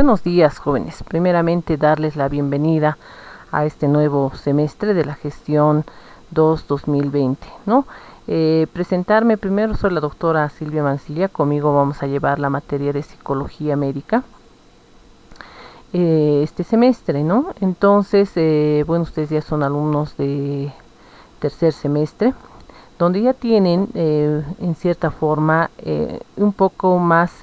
Buenos días, jóvenes. Primeramente, darles la bienvenida a este nuevo semestre de la gestión 2-2020, ¿no? Presentarme primero, soy la doctora Silvia Mancilla. Conmigo vamos a llevar la materia de psicología médica este semestre, ¿no? Entonces, bueno, ustedes ya son alumnos de tercer semestre, donde ya tienen en cierta forma un poco más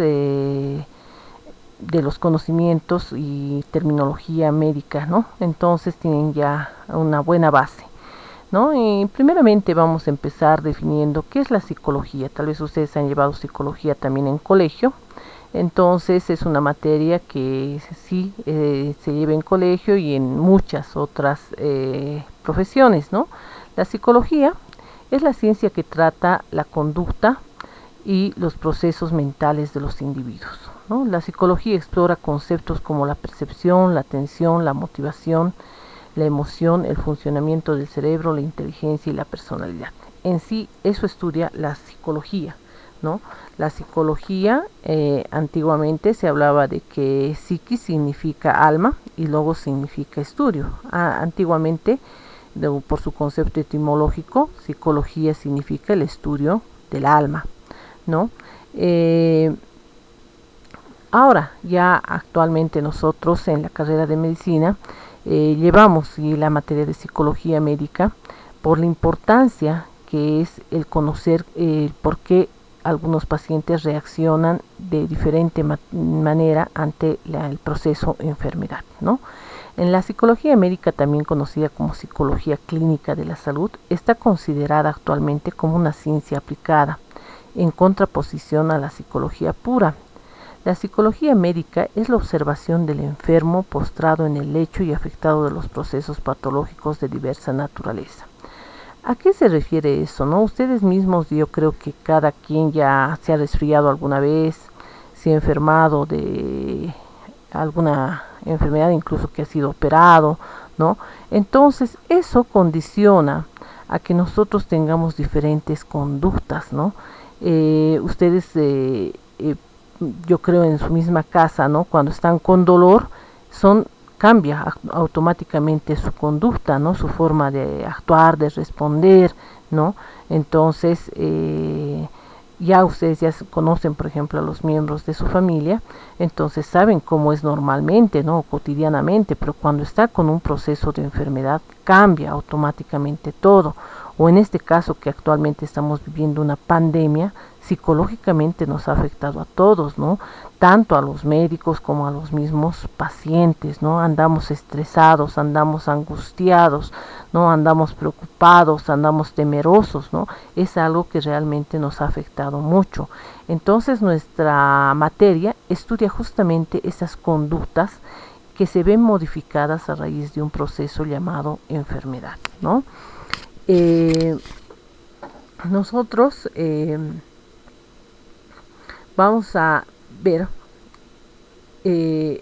de los conocimientos y terminología médica, ¿no? Entonces tienen ya una buena base, ¿no? Y primeramente vamos a empezar definiendo qué es la psicología. Tal vez ustedes han llevado psicología también en colegio. Entonces es una materia que sí se lleva en colegio y en muchas otras profesiones, ¿no? La psicología es la ciencia que trata la conducta y los procesos mentales de los individuos, ¿no? La psicología explora conceptos como la percepción, la atención, la motivación, la emoción, el funcionamiento del cerebro, la inteligencia y la personalidad. En sí, eso estudia la psicología, ¿no? La psicología, antiguamente se hablaba de que psiquis significa alma y logos significa estudio. Antiguamente, por su concepto etimológico, psicología significa el estudio del alma, ¿no? Ahora, ya actualmente nosotros en la carrera de medicina llevamos la materia de psicología médica por la importancia que es el conocer por qué algunos pacientes reaccionan de diferente manera ante el proceso de enfermedad, ¿no? En la psicología médica, también conocida como psicología clínica de la salud, está considerada actualmente como una ciencia aplicada, en contraposición a la psicología pura. La psicología médica es la observación del enfermo postrado en el lecho y afectado de los procesos patológicos de diversa naturaleza. ¿A qué se refiere eso, no? Ustedes mismos, yo creo que cada quien ya se ha resfriado alguna vez, se ha enfermado de alguna enfermedad, incluso que ha sido operado, ¿no? Entonces, eso condiciona a que nosotros tengamos diferentes conductas, ¿no? Ustedes, yo creo en su misma casa, ¿no? Cuando están con dolor, cambia automáticamente su conducta, ¿no? Su forma de actuar, de responder, ¿no? Entonces, ya ustedes ya conocen, por ejemplo, a los miembros de su familia, entonces saben cómo es normalmente, ¿no? Cotidianamente, pero cuando está con un proceso de enfermedad, cambia automáticamente todo. O en este caso que actualmente estamos viviendo una pandemia, psicológicamente nos ha afectado a todos, ¿no? Tanto a los médicos como a los mismos pacientes, ¿no? Andamos estresados, andamos angustiados, ¿no? Andamos preocupados, andamos temerosos, ¿no? Es algo que realmente nos ha afectado mucho. Entonces nuestra materia estudia justamente esas conductas que se ven modificadas a raíz de un proceso llamado enfermedad, ¿no? Nosotros vamos a ver que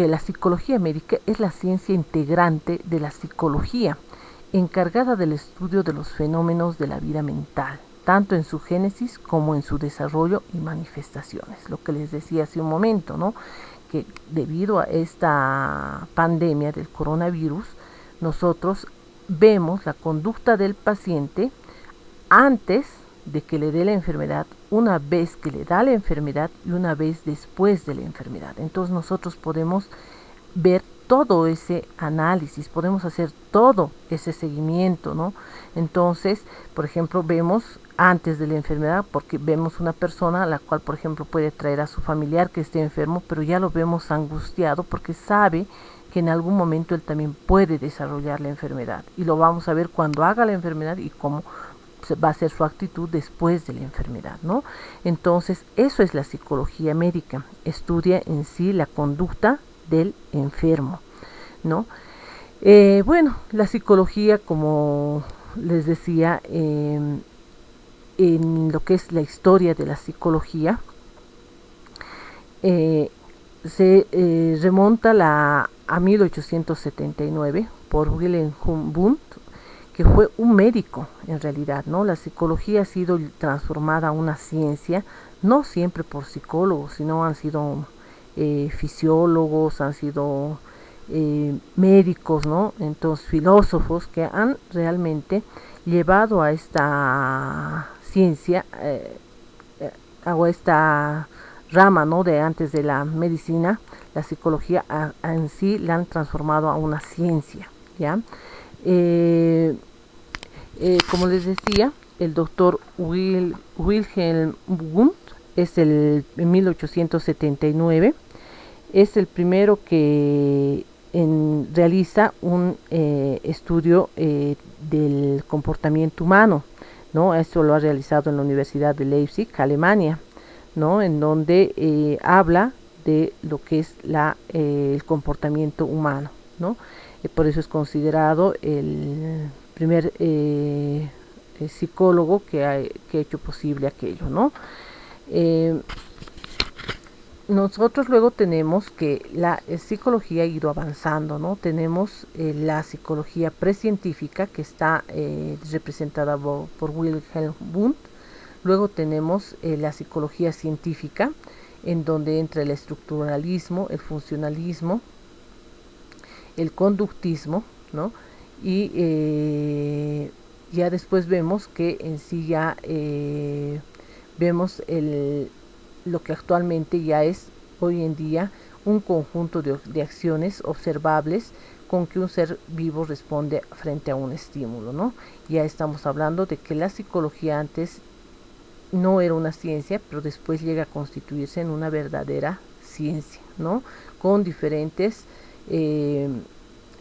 la psicología médica es la ciencia integrante de la psicología, encargada del estudio de los fenómenos de la vida mental, tanto en su génesis como en su desarrollo y manifestaciones. Lo que les decía hace un momento, ¿no? Que debido a esta pandemia del coronavirus, nosotros vemos la conducta del paciente antes de que le dé la enfermedad, una vez que le da la enfermedad y una vez después de la enfermedad. Entonces nosotros podemos ver todo ese análisis, podemos hacer todo ese seguimiento, ¿no? Entonces, por ejemplo, vemos antes de la enfermedad, porque vemos una persona a la cual, por ejemplo, puede traer a su familiar que esté enfermo, pero ya lo vemos angustiado porque sabe que en algún momento él también puede desarrollar la enfermedad, y lo vamos a ver cuando haga la enfermedad y cómo va a ser su actitud después de la enfermedad, ¿no? Entonces, eso es la psicología médica, estudia en sí la conducta del enfermo, ¿no? Bueno, la psicología, como les decía, en lo que es la historia de la psicología, se remonta a 1879 por Wilhelm Wundt, que fue un médico en realidad, ¿no? La psicología ha sido transformada a una ciencia, no siempre por psicólogos, sino han sido fisiólogos, han sido médicos, ¿no? Entonces filósofos que han realmente llevado a esta ciencia, o a esta rama, ¿no? De antes de la medicina, la psicología en sí la han transformado a una ciencia, ¿ya? Como les decía, el doctor Wilhelm Wundt es en 1879, es el primero que realiza un estudio del comportamiento humano, ¿no? Esto lo ha realizado en la Universidad de Leipzig, Alemania, ¿no? En donde habla de lo que es el comportamiento humano, ¿no? Por eso es considerado el primer psicólogo que ha hecho posible aquello, ¿no? Nosotros luego tenemos que la psicología ha ido avanzando, ¿no? Tenemos la psicología precientífica que está representada por Wilhelm Wundt. Luego tenemos la psicología científica, en donde entra el estructuralismo, el funcionalismo, el conductismo, ¿no? Y ya después vemos que en sí ya vemos lo que actualmente ya es hoy en día un conjunto de acciones observables con que un ser vivo responde frente a un estímulo, ¿no? Ya estamos hablando de que la psicología antes no era una ciencia, pero después llega a constituirse en una verdadera ciencia, ¿no? Con diferentes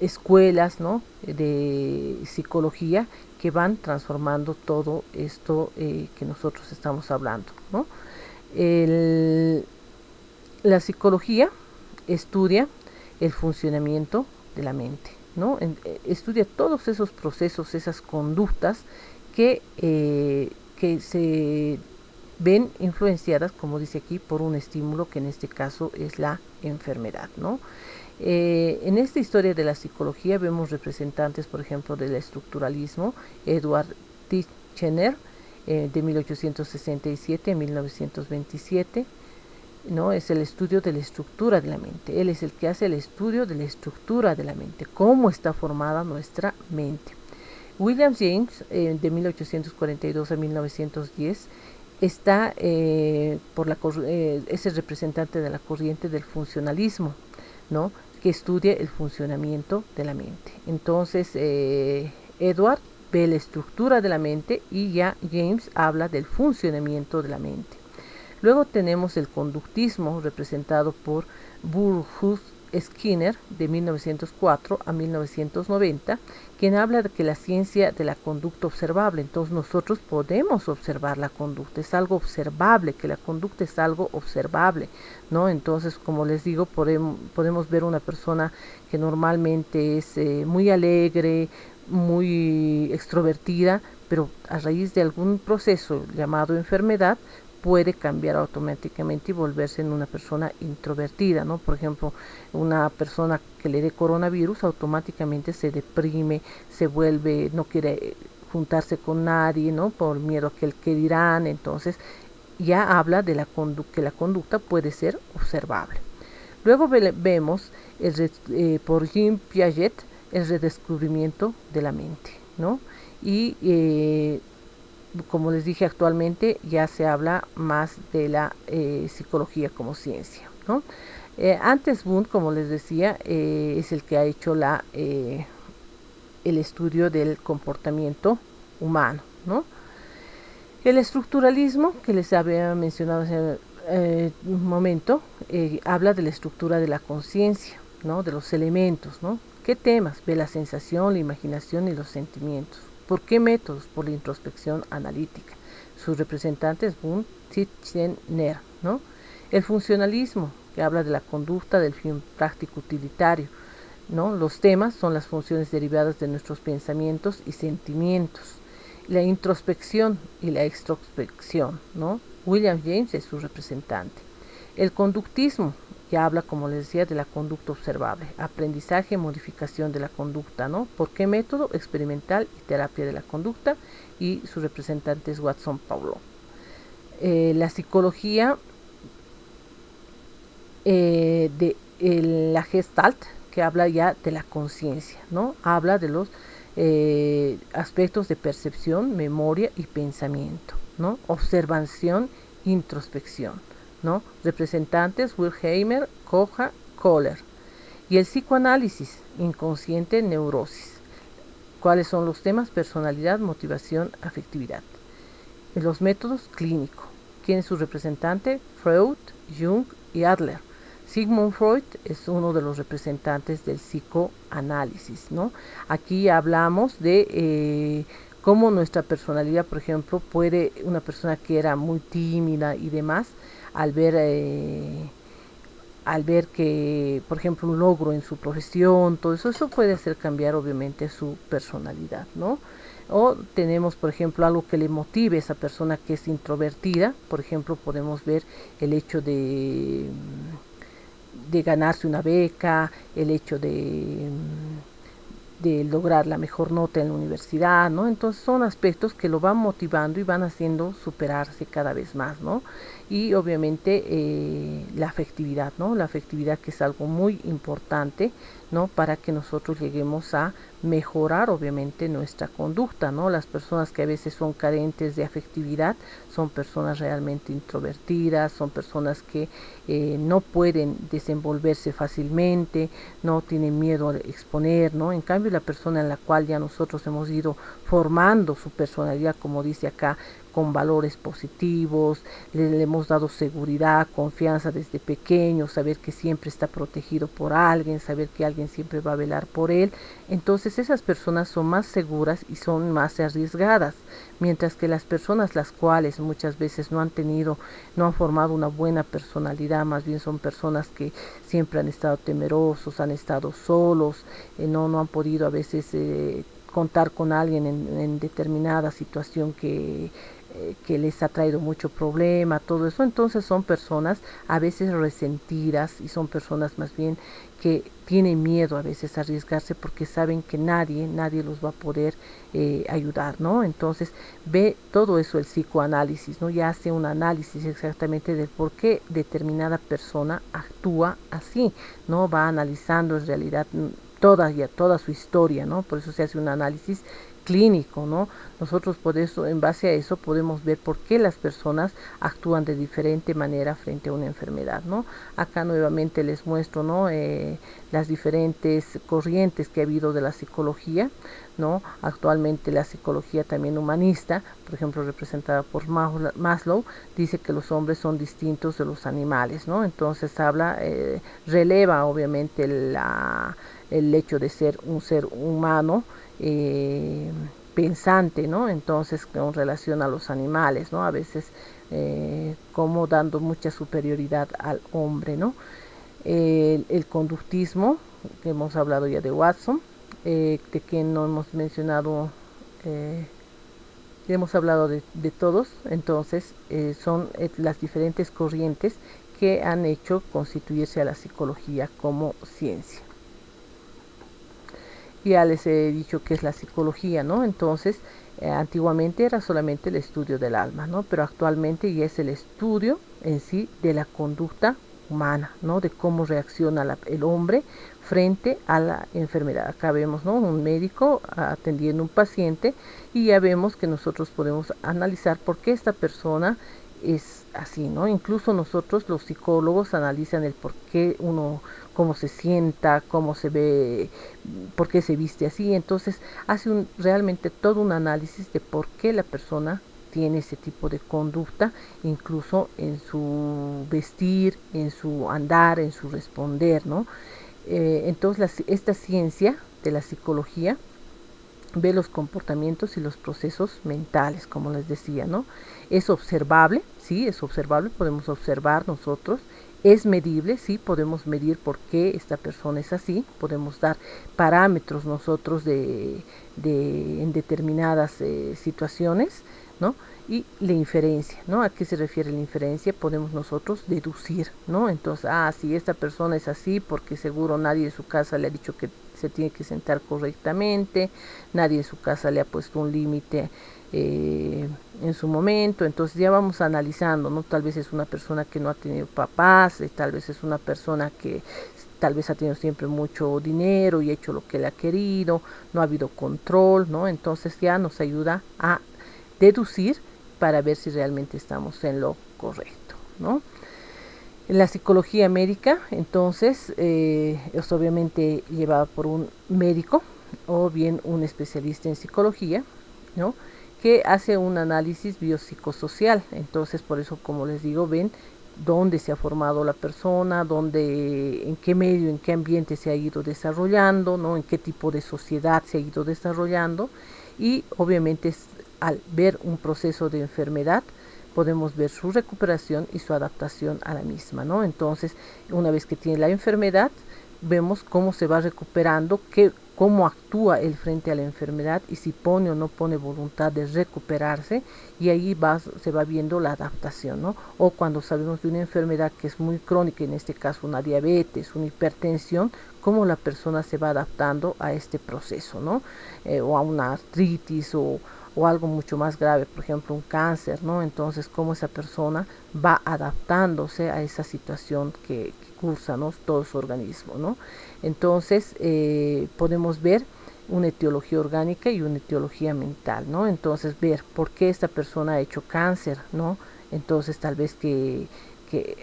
escuelas, ¿no? De psicología que van transformando todo esto que nosotros estamos hablando, ¿no? La psicología estudia el funcionamiento de la mente, ¿no? Estudia todos esos procesos, esas conductas que se ven influenciadas, como dice aquí, por un estímulo que en este caso es la enfermedad, ¿no? En esta historia de la psicología vemos representantes, por ejemplo, del estructuralismo, Edward Titchener, de 1867 a 1927, ¿no? Es el estudio de la estructura de la mente. Él es el que hace el estudio de la estructura de la mente, cómo está formada nuestra mente. William James, de 1842 a 1910, está es el representante de la corriente del funcionalismo, ¿no? Que estudia el funcionamiento de la mente. Entonces, Edward ve la estructura de la mente y ya James habla del funcionamiento de la mente. Luego tenemos el conductismo, representado por Burrhus Skinner, de 1904 a 1990, quien habla de que la ciencia de la conducta observable. Entonces nosotros podemos observar la conducta, es algo observable, que la conducta es algo observable, ¿no? Entonces, como les digo, podemos ver una persona que normalmente es muy alegre, muy extrovertida, pero a raíz de algún proceso llamado enfermedad, puede cambiar automáticamente y volverse en una persona introvertida, ¿no? Por ejemplo, una persona que le dé coronavirus automáticamente se deprime, se vuelve, no quiere juntarse con nadie, ¿no? Por miedo a que dirán. Entonces ya habla de que la conducta puede ser observable. Luego vemos por Jean Piaget el redescubrimiento de la mente, ¿no? Y como les dije, actualmente ya se habla más de la psicología como ciencia, ¿no? Antes Wundt, como les decía, es el que ha hecho el estudio del comportamiento humano, ¿no? El estructuralismo, que les había mencionado hace un momento, habla de la estructura de la conciencia, ¿no? De los elementos, ¿no? ¿Qué temas? Ve la sensación, la imaginación y los sentimientos. ¿Por qué métodos? Por la introspección analítica. Sus representantes Wundt, Titchener, ¿no? El funcionalismo, que habla de la conducta del fin práctico utilitario, ¿no? Los temas son las funciones derivadas de nuestros pensamientos y sentimientos. La introspección y la extrospección, ¿no? William James es su representante. El conductismo, que habla, como les decía, de la conducta observable, aprendizaje, modificación de la conducta, ¿no? ¿Por qué método? Experimental y terapia de la conducta, y su representante es Watson Paulo. La psicología la Gestalt, que habla ya de la conciencia, ¿no? Habla de los aspectos de percepción, memoria y pensamiento, ¿no? Observación, introspección, ¿no? Representantes: Wilheimer, Koja, Kohler. Y el psicoanálisis, inconsciente, neurosis. ¿Cuáles son los temas? Personalidad, motivación, afectividad. Los métodos: clínico. ¿Quién es su representante? Freud, Jung y Adler. Sigmund Freud es uno de los representantes del psicoanálisis, ¿no? Aquí hablamos de cómo nuestra personalidad, por ejemplo, puede, una persona que era muy tímida y demás, al ver que, por ejemplo, un logro en su profesión, todo eso, eso puede hacer cambiar obviamente su personalidad, ¿no? O tenemos, por ejemplo, algo que le motive a esa persona que es introvertida. Por ejemplo, podemos ver el hecho de ganarse una beca, el hecho de lograr la mejor nota en la universidad, ¿no? Entonces son aspectos que lo van motivando y van haciendo superarse cada vez más, ¿no? Y obviamente la afectividad, ¿no? La afectividad, que es algo muy importante, ¿no? Para que nosotros lleguemos a mejorar obviamente nuestra conducta, ¿no? Las personas que a veces son carentes de afectividad son personas realmente introvertidas, son personas que no pueden desenvolverse fácilmente, no tienen miedo a exponer, ¿no? En cambio, la persona en la cual ya nosotros hemos ido formando su personalidad, como dice acá, con valores positivos, le hemos dado seguridad, confianza desde pequeño, saber que siempre está protegido por alguien, saber que alguien siempre va a velar por él. Entonces esas personas son más seguras y son más arriesgadas, mientras que las personas las cuales muchas veces no han formado una buena personalidad, más bien son personas que siempre han estado temerosos, han estado solos, no han podido a veces contar con alguien en determinada situación que les ha traído mucho problema, todo eso. Entonces son personas a veces resentidas y son personas más bien que tienen miedo a veces a arriesgarse porque saben que nadie los va a poder ayudar, ¿no? Entonces ve todo eso el psicoanálisis, ¿no? Ya hace un análisis exactamente del por qué determinada persona actúa así, ¿no? Va analizando en realidad toda su historia, ¿no? Por eso se hace un análisis clínico, ¿no? Nosotros por eso, en base a eso, podemos ver por qué las personas actúan de diferente manera frente a una enfermedad, ¿no? Acá nuevamente les muestro, ¿no? Las diferentes corrientes que ha habido de la psicología, ¿no? Actualmente la psicología también humanista, por ejemplo, representada por Maslow, dice que los hombres son distintos de los animales, ¿no? Entonces releva obviamente el hecho de ser un ser humano pensante, ¿no? Entonces, con relación a los animales, ¿no? A veces como dando mucha superioridad al hombre, ¿no? El conductismo, que hemos hablado ya de Watson, de que no hemos mencionado, hemos hablado de todos. Entonces son las diferentes corrientes que han hecho constituirse a la psicología como ciencia. Ya les he dicho que es la psicología, ¿no? Entonces, antiguamente era solamente el estudio del alma, ¿no? Pero actualmente ya es el estudio en sí de la conducta humana, ¿no? De cómo reacciona el hombre frente a la enfermedad. Acá vemos, ¿no? Un médico atendiendo a un paciente y ya vemos que nosotros podemos analizar por qué esta persona es así, ¿no? Incluso nosotros los psicólogos analizan el por qué uno, cómo se sienta, cómo se ve, por qué se viste así. Entonces hace realmente todo un análisis de por qué la persona tiene ese tipo de conducta, incluso en su vestir, en su andar, en su responder, ¿no? Entonces esta ciencia de la psicología ve los comportamientos y los procesos mentales, como les decía, ¿no? Es observable, sí, es observable, podemos observar nosotros. Es medible, sí, podemos medir por qué esta persona es así, podemos dar parámetros nosotros en determinadas situaciones, ¿no? Y la inferencia, ¿no? ¿A qué se refiere la inferencia? Podemos nosotros deducir, ¿no? Entonces, si esta persona es así, porque seguro nadie en su casa le ha dicho que se tiene que sentar correctamente, nadie en su casa le ha puesto un límite en su momento, entonces ya vamos analizando, ¿no? Tal vez es una persona que no ha tenido papás, tal vez es una persona que tal vez ha tenido siempre mucho dinero y ha hecho lo que le ha querido, no ha habido control, ¿no? Entonces ya nos ayuda a deducir para ver si realmente estamos en lo correcto, ¿no? En la psicología médica, entonces, es obviamente llevada por un médico o bien un especialista en psicología, ¿no? Que hace un análisis biopsicosocial. Entonces, por eso, como les digo, ven dónde se ha formado la persona, dónde, en qué medio, en qué ambiente se ha ido desarrollando, ¿no? En qué tipo de sociedad se ha ido desarrollando. Y obviamente al ver un proceso de enfermedad, podemos ver su recuperación y su adaptación a la misma, ¿no? Entonces, una vez que tiene la enfermedad, vemos cómo se va recuperando, cómo actúa él frente a la enfermedad y si pone o no pone voluntad de recuperarse, y ahí se va viendo la adaptación, ¿no? O cuando sabemos de una enfermedad que es muy crónica, en este caso una diabetes, una hipertensión, cómo la persona se va adaptando a este proceso, ¿no? O a una artritis o algo mucho más grave, por ejemplo un cáncer, ¿no? Entonces, cómo esa persona va adaptándose a esa situación que cursa, ¿no? Todo su organismo, ¿no? Entonces, podemos ver una etiología orgánica y una etiología mental, ¿no? Entonces, ver por qué esta persona ha hecho cáncer, ¿no? Entonces, tal vez que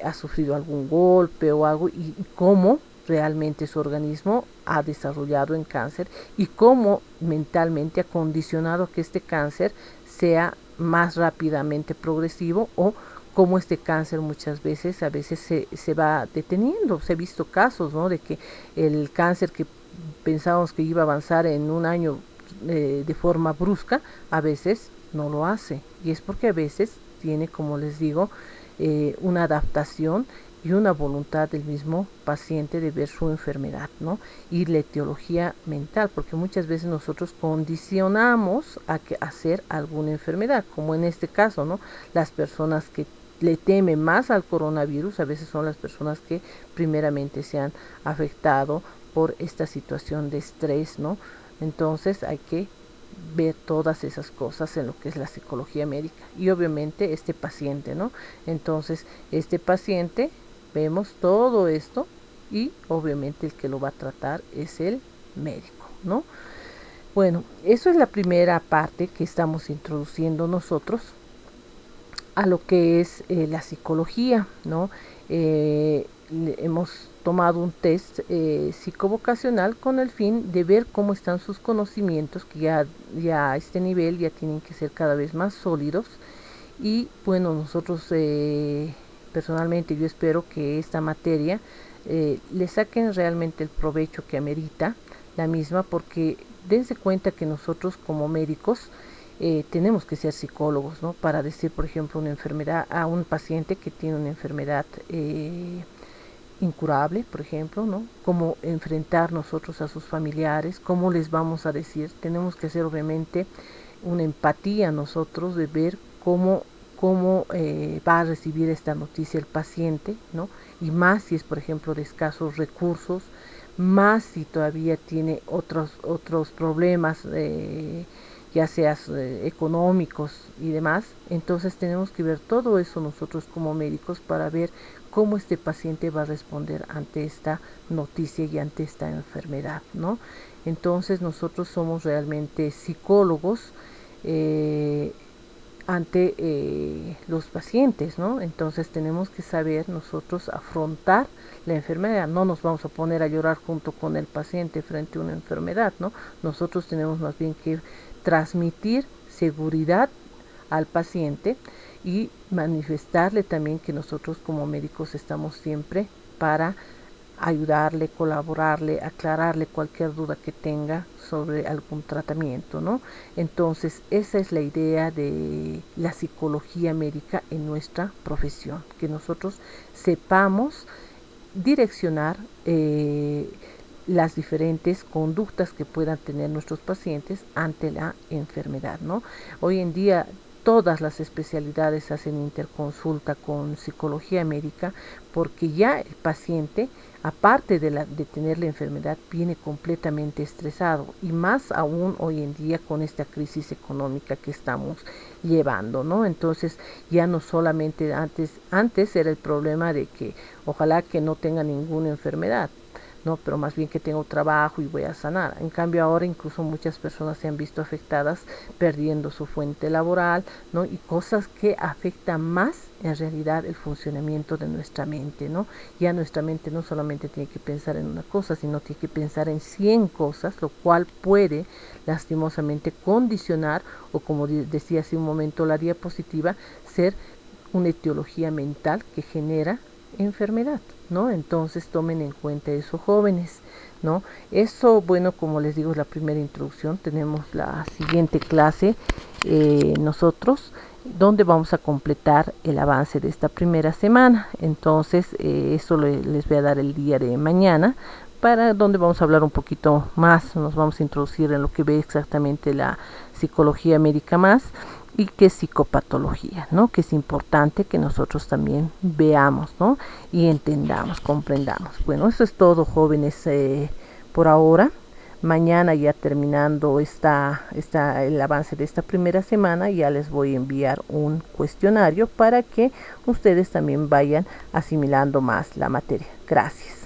ha sufrido algún golpe o algo, y cómo realmente su organismo ha desarrollado en cáncer y cómo mentalmente ha condicionado que este cáncer sea más rápidamente progresivo, o cómo este cáncer muchas veces, a veces se va deteniendo. Se ha visto casos, ¿no? De que el cáncer que pensábamos que iba a avanzar en un año de forma brusca, a veces no lo hace. Y es porque a veces tiene, como les digo, una adaptación y una voluntad del mismo paciente de ver su enfermedad, ¿no? Y la etiología mental, porque muchas veces nosotros condicionamos a hacer alguna enfermedad, como en este caso, ¿no? Las personas que le temen más al coronavirus a veces son las personas que primeramente se han afectado por esta situación de estrés, ¿no? Entonces hay que ver todas esas cosas en lo que es la psicología médica y obviamente este paciente, ¿no? Entonces, este paciente, vemos todo esto y obviamente el que lo va a tratar es el médico, ¿no? Bueno, eso es la primera parte que estamos introduciendo nosotros a lo que es la psicología, ¿no? Hemos tomado un test psicovocacional con el fin de ver cómo están sus conocimientos, que ya a este nivel ya tienen que ser cada vez más sólidos. Y bueno, nosotros personalmente yo espero que esta materia le saquen realmente el provecho que amerita la misma, porque dense cuenta que nosotros como médicos tenemos que ser psicólogos, ¿no? Para decir, por ejemplo, una enfermedad a un paciente que tiene una enfermedad incurable, por ejemplo, ¿no? Cómo enfrentar nosotros a sus familiares, cómo les vamos a decir. Tenemos que hacer obviamente una empatía nosotros de ver cómo va a recibir esta noticia el paciente, ¿no? Y más si es, por ejemplo, de escasos recursos, más si todavía tiene otros problemas, ya sea económicos y demás. Entonces tenemos que ver todo eso nosotros como médicos para ver cómo este paciente va a responder ante esta noticia y ante esta enfermedad, ¿no? Entonces nosotros somos realmente psicólogos ante los pacientes, ¿no? Entonces tenemos que saber nosotros afrontar la enfermedad. No nos vamos a poner a llorar junto con el paciente frente a una enfermedad, ¿no? Nosotros tenemos más bien que transmitir seguridad al paciente y manifestarle también que nosotros como médicos estamos siempre para ayudarle, colaborarle, aclararle cualquier duda que tenga sobre algún tratamiento, ¿no? Entonces, esa es la idea de la psicología médica en nuestra profesión, que nosotros sepamos direccionar las diferentes conductas que puedan tener nuestros pacientes ante la enfermedad, ¿no? Hoy en día todas las especialidades hacen interconsulta con psicología médica, porque ya el paciente, aparte de tener la enfermedad, viene completamente estresado, y más aún hoy en día con esta crisis económica que estamos llevando, ¿no? Entonces ya no solamente antes era el problema de que ojalá que no tenga ninguna enfermedad, no, pero más bien que tengo trabajo y voy a sanar. En cambio ahora incluso muchas personas se han visto afectadas perdiendo su fuente laboral, ¿no? Y cosas que afectan más en realidad el funcionamiento de nuestra mente, ¿no? Ya nuestra mente no solamente tiene que pensar en una cosa, sino tiene que pensar en 100 cosas, lo cual puede lastimosamente condicionar, o como decía hace un momento la diapositiva, ser una etiología mental que genera enfermedad, ¿no? Entonces tomen en cuenta eso, jóvenes, ¿no? Eso, bueno, como les digo, es la primera introducción. Tenemos la siguiente clase nosotros, donde vamos a completar el avance de esta primera semana. Entonces eso les voy a dar el día de mañana, para donde vamos a hablar un poquito más, nos vamos a introducir en lo que ve exactamente la psicología médica más, y qué psicopatología, ¿no? Que es importante que nosotros también veamos, ¿no? Y entendamos, comprendamos. Bueno, eso es todo, jóvenes, por ahora. Mañana, ya terminando el avance de esta primera semana, ya les voy a enviar un cuestionario para que ustedes también vayan asimilando más la materia. Gracias.